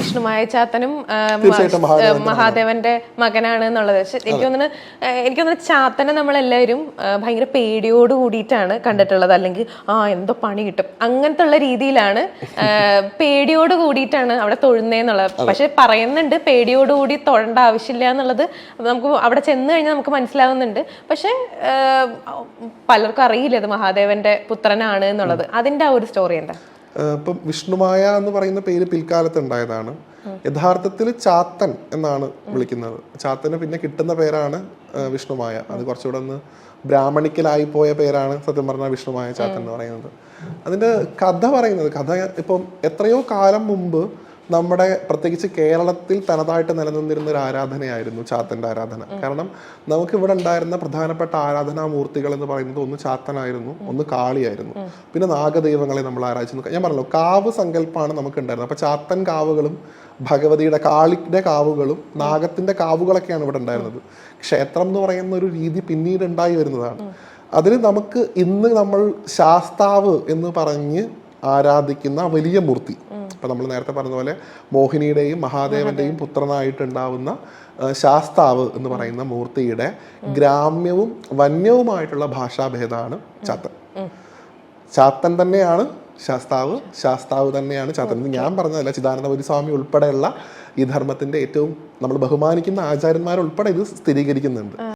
വിഷ്ണുമായ ചാത്തനും മഹാദേവന്റെ മകനാണ് എന്നുള്ളത്. പക്ഷെ എനിക്ക് തോന്നുന്നു ചാത്തനെ നമ്മളെല്ലാവരും ഭയങ്കര പേടിയോട് കൂടിയിട്ടാണ് കണ്ടിട്ടുള്ളത്. അല്ലെങ്കിൽ എന്തോ പണി കിട്ടും അങ്ങനത്തെ ഉള്ള രീതിയിലാണ്, പേടിയോട് കൂടിയിട്ടാണ് അവിടെ തൊഴുന്നേന്നുള്ളത്. പക്ഷെ പറയുന്നുണ്ട് പേടിയോട് കൂടി തൊഴേണ്ട ആവശ്യമില്ല എന്നുള്ളത്. നമുക്ക് അവിടെ ചെന്ന് കഴിഞ്ഞാൽ നമുക്ക് മനസ്സിലാവുന്നുണ്ട്. പക്ഷെ പലർക്കും അറിയില്ല അത് മഹാദേവന്റെ പുത്രനാണ് എന്നുള്ളത്. അതിന്റെ ആ ഒരു സ്റ്റോറി എന്താ? ഇപ്പം വിഷ്ണുമായ എന്ന് പറയുന്ന പേര് പിൽക്കാലത്ത് ഉണ്ടായതാണ്. യഥാർത്ഥത്തിൽ ചാത്തൻ എന്നാണ് വിളിക്കുന്നത്. ചാത്തന് പിന്നെ കിട്ടുന്ന പേരാണ് വിഷ്ണുമായ. അത് കുറച്ചുകൂടെ ഒന്ന് ബ്രാഹ്മണിക്കലായി പോയ പേരാണ് സത്യം പറഞ്ഞാൽ വിഷ്ണുമായ ചാത്തൻ എന്ന് പറയുന്നത്. അതിന്റെ കഥ ഇപ്പം എത്രയോ കാലം മുമ്പ് നമ്മുടെ പ്രത്യേകിച്ച് കേരളത്തിൽ തനതായിട്ട് നിലനിന്നിരുന്ന ഒരു ആരാധനയായിരുന്നു ചാത്തന്റെ ആരാധന. കാരണം നമുക്കിവിടെ ഉണ്ടായിരുന്ന പ്രധാനപ്പെട്ട ആരാധനാമൂർത്തികൾ എന്ന് പറയുന്നത് ഒന്ന് ചാത്തനായിരുന്നു, ഒന്ന് കാളിയായിരുന്നു, പിന്നെ നാഗദൈവങ്ങളെ നമ്മൾ ആരാധിച്ചു. ഞാൻ പറഞ്ഞല്ലോ, കാവ് സങ്കല്പമാണ് നമുക്ക് ഉണ്ടായിരുന്നത്. അപ്പൊ ചാത്തൻ കാവുകളും ഭഗവതിയുടെ കാളിയുടെ കാവുകളും നാഗത്തിന്റെ കാവുകളൊക്കെയാണ് ഇവിടെ ഉണ്ടായിരുന്നത്. ക്ഷേത്രം എന്ന് പറയുന്ന ഒരു രീതി പിന്നീട് ഉണ്ടായി വരുന്നതാണ്. അതിൽ നമുക്ക് ഇന്ന് നമ്മൾ ശാസ്താവ് എന്ന് പറഞ്ഞ് ആരാധിക്കുന്ന വലിയ മൂർത്തി, ഇപ്പൊ നമ്മൾ നേരത്തെ പറഞ്ഞ പോലെ മോഹിനിയുടെയും മഹാദേവന്റെയും പുത്രനായിട്ടുണ്ടാവുന്ന ശാസ്താവ് എന്ന് പറയുന്ന മൂർത്തിയുടെ ഗ്രാമ്യവും വന്യവുമായിട്ടുള്ള ഭാഷാഭേദമാണ് ചാത്തൻ. ചാത്തൻ തന്നെയാണ് ശാസ്താവ്, ശാസ്താവ് തന്നെയാണ് ചാത്തൻ. ഞാൻ പറഞ്ഞതല്ല, ചിദാനന്ദപുരി സ്വാമി ഉൾപ്പെടെയുള്ള ഈ ധർമ്മത്തിന്റെ ഏറ്റവും നമ്മൾ ബഹുമാനിക്കുന്ന ആചാര്യന്മാരുൾപ്പെടെ ഇത് സ്ഥിരീകരിക്കുന്നുണ്ട്.